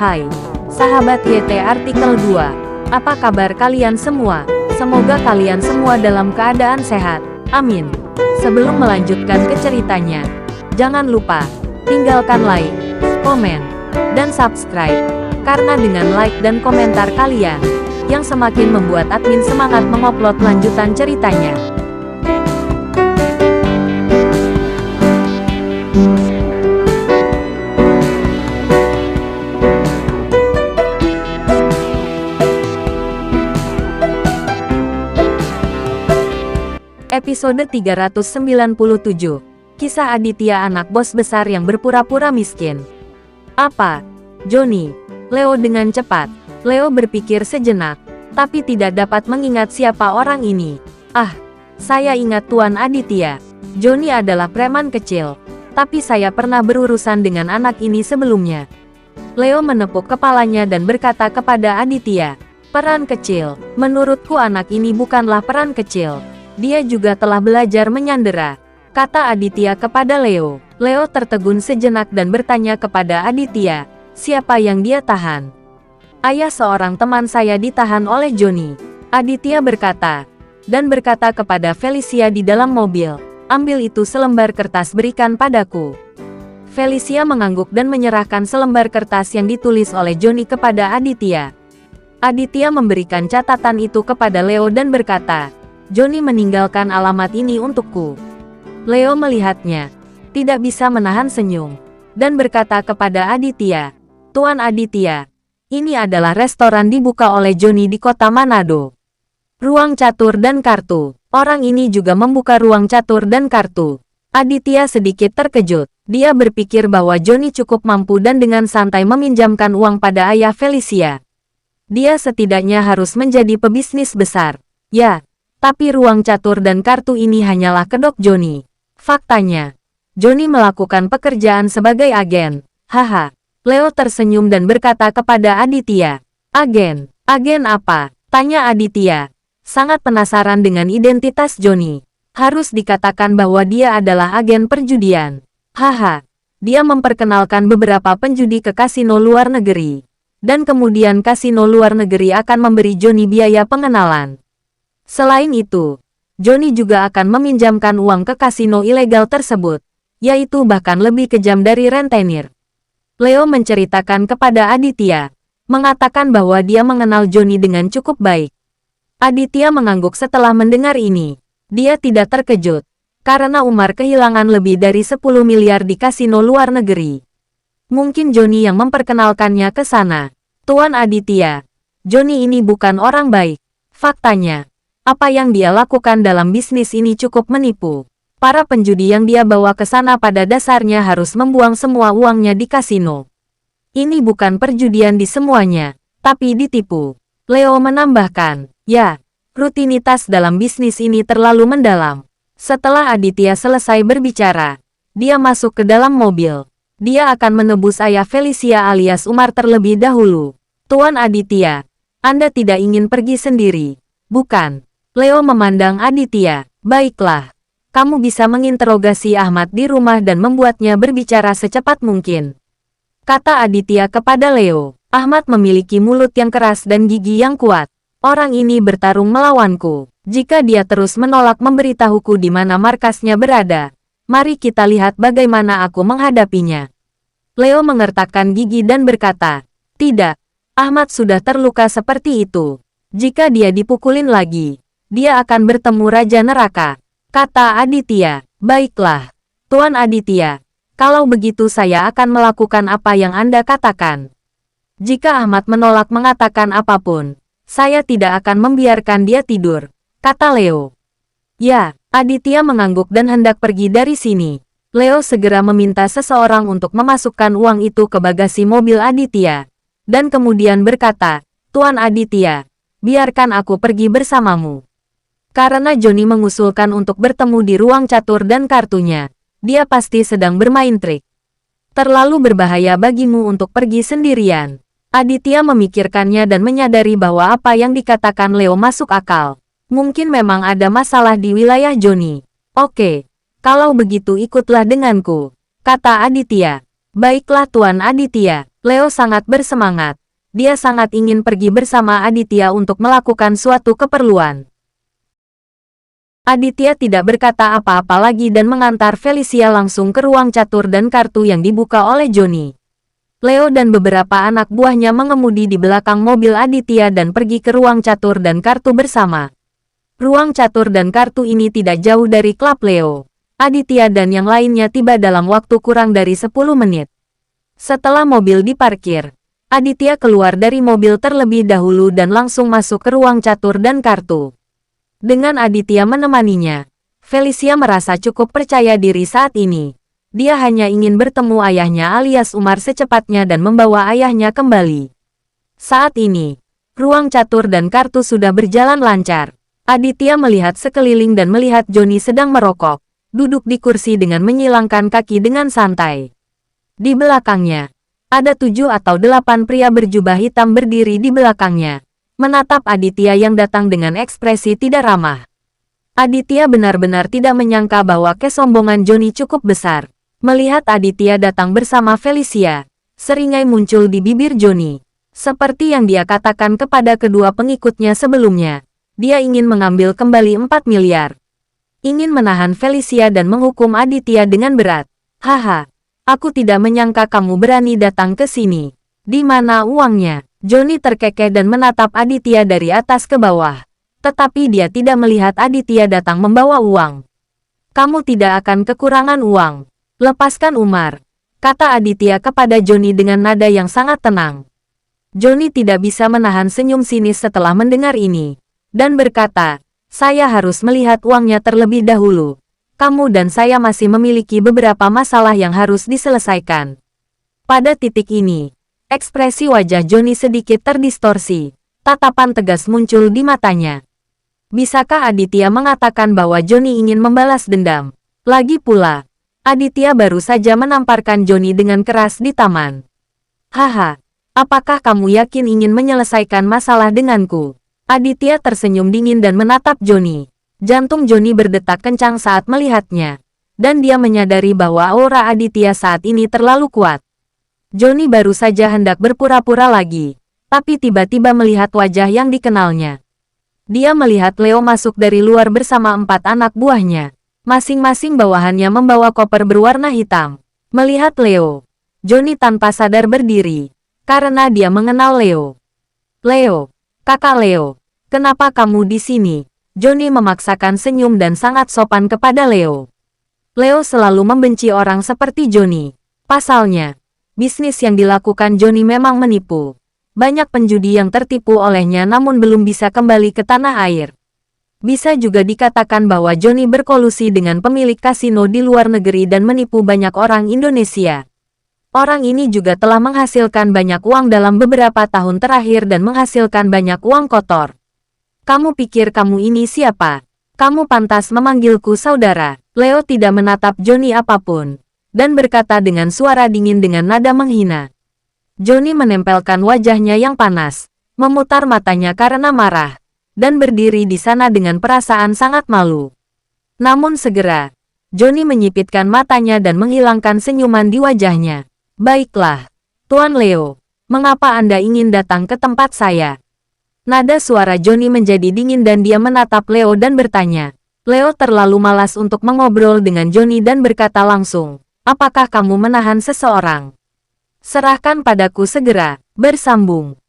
Hai, sahabat YT Artikel 2. Apa kabar kalian semua? Semoga kalian semua dalam keadaan sehat. Amin. Sebelum melanjutkan ke ceritanya, jangan lupa tinggalkan like, komen, dan subscribe. Karena dengan like dan komentar kalian, yang semakin membuat admin semangat mengupload lanjutan ceritanya. Episode 397. Kisah Aditya, anak bos besar yang berpura-pura miskin. Apa? Johnny. Leo dengan cepat. Leo berpikir sejenak, tapi tidak dapat mengingat siapa orang ini. Ah, saya ingat Tuan Aditya. Johnny adalah preman kecil, tapi saya pernah berurusan dengan anak ini sebelumnya. Leo menepuk kepalanya dan berkata kepada Aditya, peran kecil. Menurutku anak ini bukanlah peran kecil. Dia juga telah belajar menyandera, kata Aditya kepada Leo. Leo tertegun sejenak dan bertanya kepada Aditya, siapa yang dia tahan? Ayah seorang teman saya ditahan oleh Johnny, Aditya berkata. Dan berkata kepada Felicia di dalam mobil, ambil itu selembar kertas, berikan padaku. Felicia mengangguk dan menyerahkan selembar kertas yang ditulis oleh Johnny kepada Aditya. Aditya memberikan catatan itu kepada Leo dan berkata, Johnny meninggalkan alamat ini untukku. Leo melihatnya, tidak bisa menahan senyum, dan berkata kepada Aditya, Tuan Aditya, ini adalah restoran dibuka oleh Johnny di kota Manado. Ruang catur dan kartu. Orang ini juga membuka ruang catur dan kartu. Aditya sedikit terkejut. Dia berpikir bahwa Johnny cukup mampu dan dengan santai meminjamkan uang pada ayah Felicia. Dia setidaknya harus menjadi pebisnis besar. Ya. Tapi ruang catur dan kartu ini hanyalah kedok Johnny. Faktanya, Johnny melakukan pekerjaan sebagai agen. Haha. Leo tersenyum dan berkata kepada Aditya. Agen? Agen apa? Tanya Aditya. Sangat penasaran dengan identitas Johnny. Harus dikatakan bahwa dia adalah agen perjudian. Haha. Dia memperkenalkan beberapa penjudi ke kasino luar negeri. Dan kemudian kasino luar negeri akan memberi Johnny biaya pengenalan. Selain itu, Johnny juga akan meminjamkan uang ke kasino ilegal tersebut, yaitu bahkan lebih kejam dari rentenir. Leo menceritakan kepada Aditya, mengatakan bahwa dia mengenal Johnny dengan cukup baik. Aditya mengangguk setelah mendengar ini. Dia tidak terkejut, karena Umar kehilangan lebih dari 10 miliar di kasino luar negeri. Mungkin Johnny yang memperkenalkannya ke sana. Tuan Aditya, Johnny ini bukan orang baik. Faktanya, apa yang dia lakukan dalam bisnis ini cukup menipu. Para penjudi yang dia bawa ke sana pada dasarnya harus membuang semua uangnya di kasino. Ini bukan perjudian di semuanya, tapi ditipu. Leo menambahkan, ya, rutinitas dalam bisnis ini terlalu mendalam. Setelah Aditya selesai berbicara, dia masuk ke dalam mobil. Dia akan menebus ayah Felicia alias Umar terlebih dahulu. Tuan Aditya, Anda tidak ingin pergi sendiri, bukan? Leo memandang Aditya. Baiklah, kamu bisa menginterogasi Ahmad di rumah dan membuatnya berbicara secepat mungkin, kata Aditya kepada Leo. Ahmad memiliki mulut yang keras dan gigi yang kuat. Orang ini bertarung melawanku. Jika dia terus menolak memberitahuku di mana markasnya berada, mari kita lihat bagaimana aku menghadapinya. Leo mengertakkan gigi dan berkata, tidak, Ahmad sudah terluka seperti itu. Jika dia dipukulin lagi, dia akan bertemu Raja Neraka, kata Aditya. Baiklah, Tuan Aditya, kalau begitu saya akan melakukan apa yang Anda katakan. Jika Ahmad menolak mengatakan apapun, saya tidak akan membiarkan dia tidur, kata Leo. Ya, Aditya mengangguk dan hendak pergi dari sini. Leo segera meminta seseorang untuk memasukkan uang itu ke bagasi mobil Aditya, dan kemudian berkata, Tuan Aditya, biarkan aku pergi bersamamu. Karena Johnny mengusulkan untuk bertemu di ruang catur dan kartunya, dia pasti sedang bermain trik. Terlalu berbahaya bagimu untuk pergi sendirian. Aditya memikirkannya dan menyadari bahwa apa yang dikatakan Leo masuk akal. Mungkin memang ada masalah di wilayah Johnny. Oke, kalau begitu ikutlah denganku, kata Aditya. Baiklah Tuan Aditya, Leo sangat bersemangat. Dia sangat ingin pergi bersama Aditya untuk melakukan suatu keperluan. Aditya tidak berkata apa-apa lagi dan mengantar Felicia langsung ke ruang catur dan kartu yang dibuka oleh Johnny. Leo dan beberapa anak buahnya mengemudi di belakang mobil Aditya dan pergi ke ruang catur dan kartu bersama. Ruang catur dan kartu ini tidak jauh dari klub Leo. Aditya dan yang lainnya tiba dalam waktu kurang dari 10 menit. Setelah mobil diparkir, Aditya keluar dari mobil terlebih dahulu dan langsung masuk ke ruang catur dan kartu. Dengan Aditya menemaninya, Felicia merasa cukup percaya diri saat ini. Dia hanya ingin bertemu ayahnya alias Umar secepatnya dan membawa ayahnya kembali. Saat ini, ruang catur dan kartu sudah berjalan lancar. Aditya melihat sekeliling dan melihat Johnny sedang merokok, duduk di kursi dengan menyilangkan kaki dengan santai. Di belakangnya, ada 7 atau 8 pria berjubah hitam berdiri di belakangnya, menatap Aditya yang datang dengan ekspresi tidak ramah. Aditya benar-benar tidak menyangka bahwa kesombongan Johnny cukup besar. Melihat Aditya datang bersama Felicia, seringai muncul di bibir Johnny. Seperti yang dia katakan kepada kedua pengikutnya sebelumnya, dia ingin mengambil kembali 4 miliar. Ingin menahan Felicia dan menghukum Aditya dengan berat. Haha. Aku tidak menyangka kamu berani datang ke sini. Di mana uangnya? Johnny terkekeh dan menatap Aditya dari atas ke bawah. Tetapi dia tidak melihat Aditya datang membawa uang. Kamu tidak akan kekurangan uang. Lepaskan Umar, kata Aditya kepada Johnny dengan nada yang sangat tenang. Johnny tidak bisa menahan senyum sinis setelah mendengar ini. Dan berkata, saya harus melihat uangnya terlebih dahulu. Kamu dan saya masih memiliki beberapa masalah yang harus diselesaikan. Pada titik ini, ekspresi wajah Johnny sedikit terdistorsi. Tatapan tegas muncul di matanya. Bisakah Aditya mengatakan bahwa Johnny ingin membalas dendam? Lagi pula, Aditya baru saja menamparkan Johnny dengan keras di taman. Haha, apakah kamu yakin ingin menyelesaikan masalah denganku? Aditya tersenyum dingin dan menatap Johnny. Jantung Johnny berdetak kencang saat melihatnya, dan dia menyadari bahwa aura Aditya saat ini terlalu kuat. Johnny baru saja hendak berpura-pura lagi, tapi tiba-tiba melihat wajah yang dikenalnya. Dia melihat Leo masuk dari luar bersama 4 anak buahnya. Masing-masing bawahannya membawa koper berwarna hitam. Melihat Leo, Johnny tanpa sadar berdiri, karena dia mengenal Leo. Leo, kakak Leo, kenapa kamu di sini? Johnny memaksakan senyum dan sangat sopan kepada Leo. Leo selalu membenci orang seperti Johnny. Pasalnya, bisnis yang dilakukan Johnny memang menipu. Banyak penjudi yang tertipu olehnya namun belum bisa kembali ke tanah air. Bisa juga dikatakan bahwa Johnny berkolusi dengan pemilik kasino di luar negeri dan menipu banyak orang Indonesia. Orang ini juga telah menghasilkan banyak uang dalam beberapa tahun terakhir dan menghasilkan banyak uang kotor. Kamu pikir kamu ini siapa? Kamu pantas memanggilku saudara. Leo tidak menatap Johnny apapun, dan berkata dengan suara dingin dengan nada menghina. Johnny menempelkan wajahnya yang panas, memutar matanya karena marah, dan berdiri di sana dengan perasaan sangat malu. Namun segera, Johnny menyipitkan matanya dan menghilangkan senyuman di wajahnya. Baiklah, Tuan Leo, mengapa Anda ingin datang ke tempat saya? Nada suara Johnny menjadi dingin dan dia menatap Leo dan bertanya. Leo terlalu malas untuk mengobrol dengan Johnny dan berkata langsung, apakah kamu menahan seseorang? Serahkan padaku segera. Bersambung.